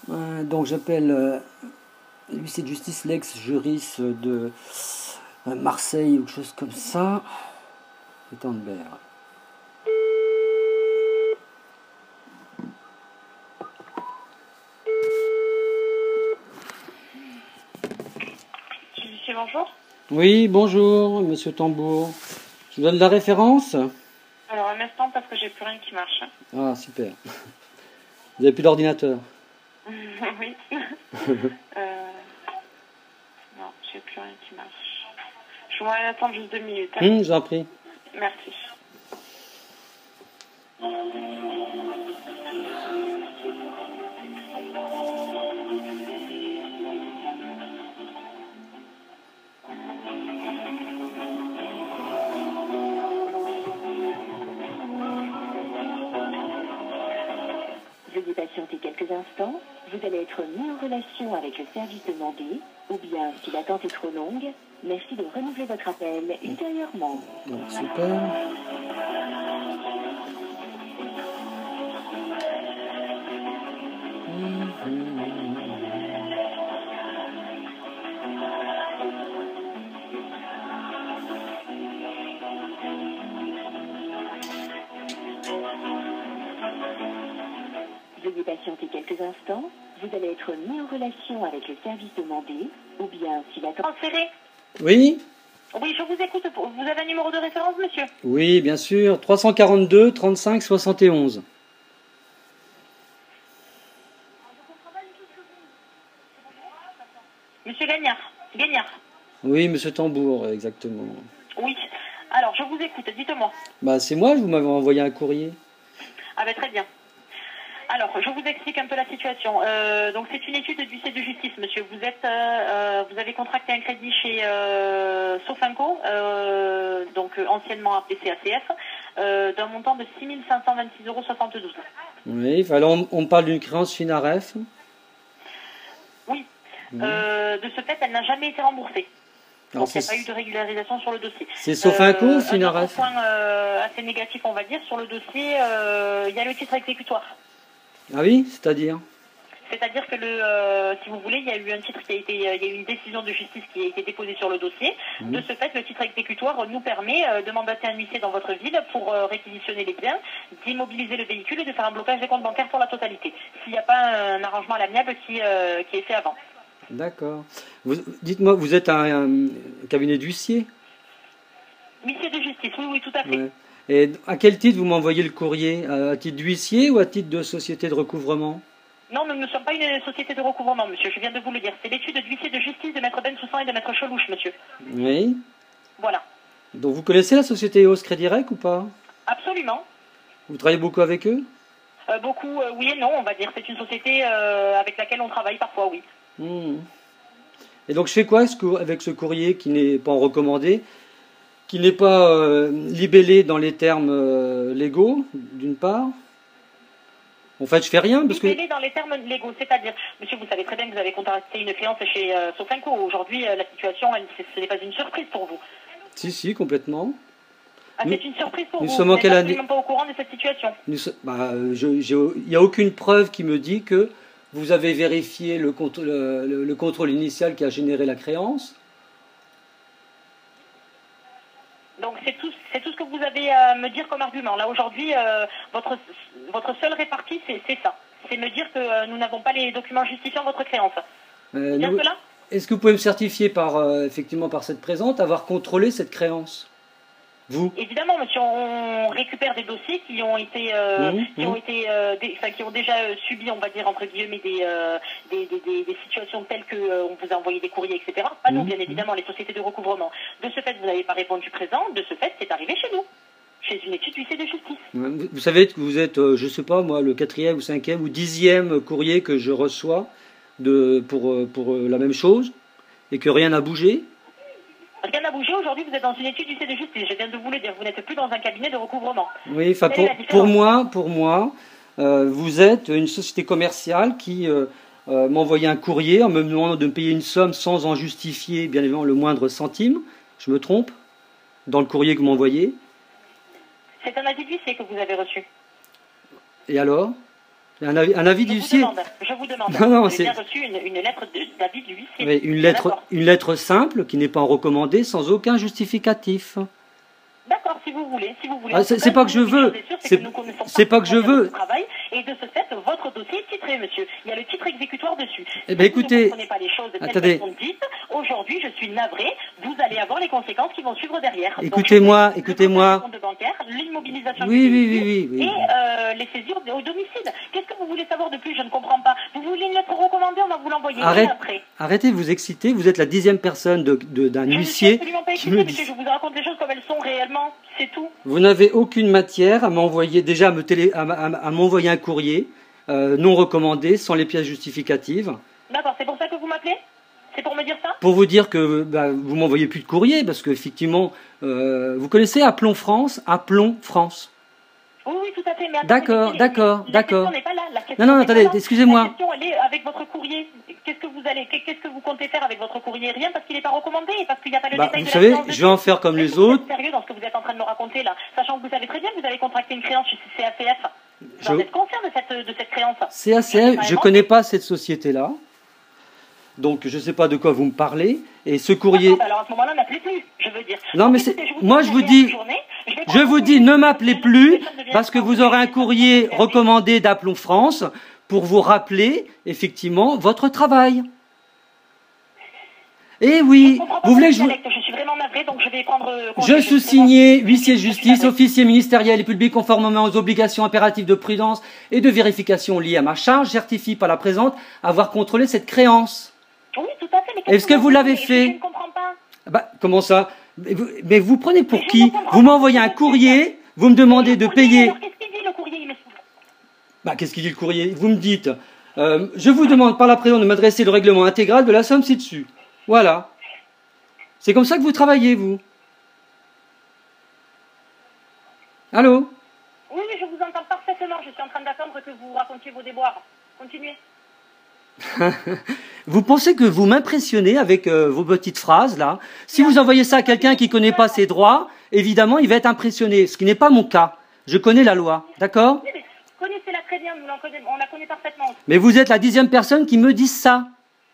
Donc j'appelle l'huissier de justice, l'ex-juriste de Marseille ou quelque chose comme ça. Étendebert. Bonjour. Oui, bonjour, monsieur Tambour. Je vous donne la référence? Alors un instant parce que j'ai plus rien qui marche. Ah, super. Vous n'avez plus d'ordinateur? Oui. Non, j'ai plus rien qui marche. Je vous attendre juste 2 minutes. Je vous en prie. Merci. Veuillez patienter quelques instants. Vous allez être mis en relation avec le service demandé, ou bien, si l'attente est trop longue, merci de renouveler votre appel ultérieurement. Super. Veuillez patienter quelques instants. Vous allez être mis en relation avec le service demandé, ou bien, si l'attente... Transféré. Oui? Oui, je vous écoute. Vous avez un numéro de référence, monsieur? Oui, bien sûr. 342 35 71. Monsieur Gagnard. Gagnard. Oui, monsieur Tambour, exactement. Oui. Alors, je vous écoute. Dites-moi. Bah, c'est moi, vous m'avez envoyé un courrier. Ah ben très bien. Alors, je vous explique un peu la situation. Donc, c'est une étude du huissier de justice, monsieur. Vous avez contracté un crédit chez Sofinco, donc anciennement appelé CACF, d'un montant de 6 526,72 €. Oui, alors on parle d'une créance Finaref. Oui. De ce fait, elle n'a jamais été remboursée. Alors, Donc, il n'y a pas eu de régularisation sur le dossier. C'est Sofinco ou Un Finaref? autre point assez négatif, on va dire, sur le dossier, il y a le titre exécutoire. Ah oui, c'est-à-dire? C'est-à-dire que si vous voulez, il y a eu un titre il y a eu une décision de justice qui a été déposée sur le dossier. De ce fait, le titre exécutoire nous permet de mandater un huissier dans votre ville pour réquisitionner les biens, d'immobiliser le véhicule et de faire un blocage des comptes bancaires pour la totalité. S'il n'y a pas un arrangement à l'amiable qui est fait avant. D'accord. Dites-moi, vous êtes un cabinet d'huissier? Huissier de justice, oui, oui, tout à fait. Ouais. Et à quel titre vous m'envoyez le courrier? À titre d'huissier ou à titre de société de recouvrement? Non, nous ne sommes pas une société de recouvrement, monsieur, je viens de vous le dire. C'est l'étude d'huissier de justice de Maître Bensoussan et de Maître Chelouche, monsieur. Oui. Voilà. Donc vous connaissez la société EOS Crédit Rec ou pas? Absolument. Vous travaillez beaucoup avec eux? Beaucoup, oui et non, on va dire. C'est une société avec laquelle on travaille parfois, oui. Et donc je fais quoi avec ce courrier qui n'est pas en recommandé, qui n'est pas libellé dans les termes légaux, d'une part? En fait, je fais rien parce que... Libellé dans les termes légaux, c'est-à-dire, monsieur, vous savez très bien que vous avez contracté une créance chez Sofinco. Aujourd'hui, la situation, ce n'est pas une surprise pour vous. Si, complètement. Ah, c'est une surprise pour nous vous. sommes Vous en n'êtes quelle année? absolument pas au courant de cette situation. Il n'y a aucune preuve qui me dit que vous avez vérifié le contrôle initial qui a généré la créance. Donc c'est tout ce que vous avez à me dire comme argument. Là aujourd'hui, votre seule répartie, c'est ça. C'est me dire que nous n'avons pas les documents justifiant votre créance. Bien cela? Est-ce que vous pouvez me certifier effectivement par cette présente avoir contrôlé cette créance? Vous? Évidemment, monsieur, on récupère des dossiers qui ont été, qui ont déjà subi, on va dire entre guillemets, des situations telles que on vous a envoyé des courriers, etc. Pas nous, bien évidemment, les sociétés de recouvrement. De ce fait, vous n'avez pas répondu présent. De ce fait, c'est arrivé chez nous, chez une étude d'huissier de justice. Vous savez que vous êtes, je sais pas moi, le 4e ou 5e ou 10e courrier que je reçois pour la même chose et que rien n'a bougé. Rien n'a bougé. Aujourd'hui, vous êtes dans une étude d'huissier de justice. Je viens de vous le dire. Vous n'êtes plus dans un cabinet de recouvrement. Oui, enfin pour moi, vous êtes une société commerciale qui m'envoyait un courrier en me demandant de me payer une somme sans en justifier, bien évidemment, le moindre centime. Je me trompe dans le courrier que vous m'envoyez? C'est un avis d'huissier que vous avez reçu. Et alors? Un avis d'huissier. Je vous demande. Non, non, j'ai bien reçu une lettre d'avis de l'huissier. Oui, une lettre simple qui n'est pas en recommandé, sans aucun justificatif. D'accord, si vous voulez. Ah, c'est pas que je veux. C'est pas que je veux. Et de ce fait, votre dossier est titré, monsieur. Il y a le titre exécutoire dessus. Eh bien, écoutez. Si vous ne comprenez pas les choses telles qu'elles sont dites, aujourd'hui, je suis navré. Vous allez avoir les conséquences qui vont suivre derrière. Écoutez-moi. Le compte bancaire, l'immobilisation oui. et les saisures au domicile. Qu'est-ce que vous voulez savoir de plus? Je ne comprends pas. Vous voulez une lettre recommandée? On va vous l'envoyer après. Arrêtez de vous exciter. Vous êtes la 10e personne d'un huissier. Je ne suis absolument pas excité, monsieur. Je vous raconte les choses comme elles sont réellement. C'est tout. Vous n'avez aucune matière à m'envoyer, déjà à m'envoyer un courrier non recommandé, sans les pièces justificatives. D'accord, c'est pour ça que vous m'appelez? C'est pour me dire ça? Pour vous dire que vous m'envoyez plus de courrier, parce qu'effectivement, vous connaissez Appelons France? Appelons France. Oui, tout à fait. Mais d'accord. La question n'est pas là. Non, attendez, excusez-moi. La question, elle est avec votre courrier. Qu'est-ce que vous comptez faire avec votre courrier? Rien, parce qu'il n'est pas recommandé, parce qu'il n'y a pas le détail de la créance. Vous savez, je vais en faire comme les autres. Vous êtes sérieux dans ce que vous êtes en train de me raconter là, sachant que vous savez très bien que vous allez contracter une créance chez CACF. Vous en êtes conscient de cette créance? CACF, je ne connais pas cette société-là. Donc, je ne sais pas de quoi vous me parlez. Et ce courrier... Alors, à ce moment-là, n'appelez plus, je veux dire. Non, mais moi, je vous dis, ne m'appelez plus, parce que vous aurez un courrier recommandé d'Appelons France pour vous rappeler, effectivement, votre travail. Eh oui, vous voulez que je vous... Je suis vraiment navrée, donc je vais prendre... Je sous-signé, huissier de justice, officier ministériel et public conformément aux obligations impératives de prudence et de vérification liées à ma charge, certifie par la présente avoir contrôlé cette créance. Oui, tout à fait. Est-ce que vous l'avez fait? Je ne comprends pas. Comment ça? Mais vous prenez pour qui? Vous m'envoyez un courrier, vous me demandez de payer... Qu'est-ce qu'il dit le courrier? Qu'est-ce qu'il dit le courrier? Vous me dites, je vous demande par la présente de m'adresser le règlement intégral de la somme ci-dessus. Voilà. C'est comme ça que vous travaillez, vous? Allô? Oui, je vous entends parfaitement. Je suis en train d'attendre que vous racontiez vos déboires. Continuez. Vous pensez que vous m'impressionnez avec vos petites phrases, là? Si vous envoyez ça à quelqu'un qui ne connaît pas ses droits, évidemment, il va être impressionné. Ce qui n'est pas mon cas. Je connais la loi. D'accord? Oui, mais connaissez-la très bien. On la connaît parfaitement. Mais vous êtes la 10e personne qui me dit ça.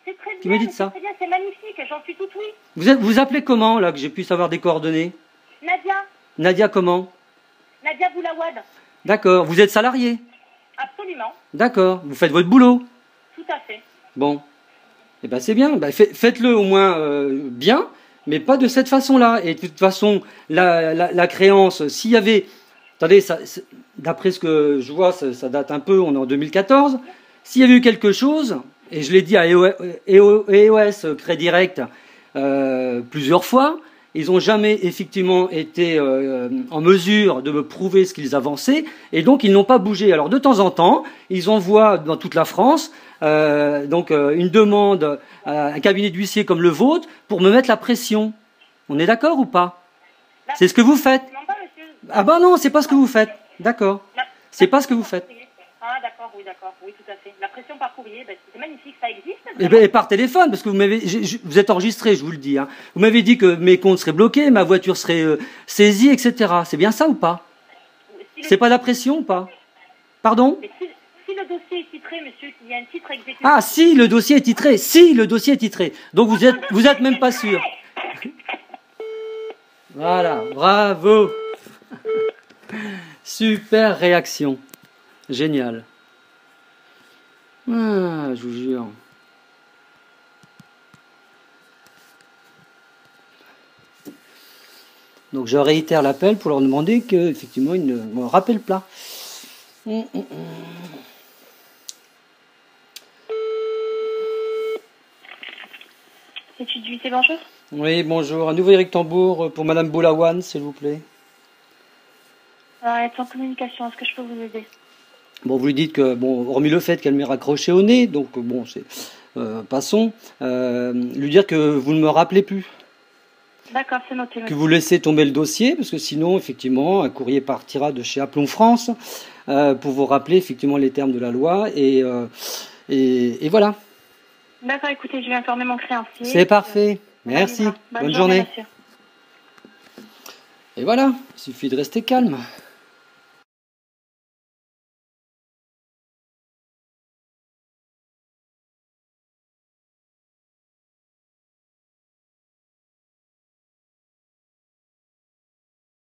C'est très bien, c'est magnifique, j'en suis toute oui. Vous appelez comment, là, que j'ai pu savoir des coordonnées? Nadia. Nadia comment? Nadia Boulawad. D'accord, vous êtes salarié? Absolument. D'accord, vous faites votre boulot? Tout à fait. Bon, eh ben c'est bien, faites-le au moins bien, mais pas de cette façon-là. Et de toute façon, la créance, s'il y avait... Attendez, d'après ce que je vois, ça date un peu, on est en 2014. S'il y avait eu quelque chose... Et je l'ai dit à EOS Crédit Direct plusieurs fois, ils n'ont jamais effectivement été en mesure de me prouver ce qu'ils avançaient, et donc ils n'ont pas bougé. Alors de temps en temps, ils envoient dans toute la France une demande à un cabinet d'huissier comme le vôtre pour me mettre la pression. On est d'accord ou pas? C'est ce que vous faites? Ah non, c'est pas ce que vous faites. D'accord. C'est pas ce que vous faites. Ah d'accord, oui tout à fait. La pression par courrier, c'est magnifique, ça existe. Et par téléphone, parce que vous êtes enregistré, je vous le dis. Hein. Vous m'avez dit que mes comptes seraient bloqués, ma voiture serait saisie, etc. C'est bien ça ou pas? C'est pas la pression ou pas? Pardon? Mais si le dossier est titré, monsieur, il y a un titre exécutif. Ah si, le dossier est titré. Si, le dossier est titré. Donc vous êtes même pas sûr. Voilà, bravo. Super réaction. Génial. Ah, je vous jure. Donc je réitère l'appel pour leur demander qu'effectivement ils ne me rappellent pas. C'est bonjour. Oui, bonjour. Un nouveau Eric Tambour pour Madame Boulawan, s'il vous plaît. Elle est en communication. Est-ce que je peux vous aider? Bon, vous lui dites que, hormis le fait qu'elle m'ait raccroché au nez, donc c'est... passons. Lui dire que vous ne me rappelez plus. D'accord, c'est noté. Que vous laissez tomber le dossier, parce que sinon, effectivement, un courrier partira de chez Appelons France pour vous rappeler, effectivement, les termes de la loi. Et voilà. D'accord, écoutez, je vais informer mon créancier. C'est parfait. Merci. Bonne journée. Monsieur. Et voilà, il suffit de rester calme.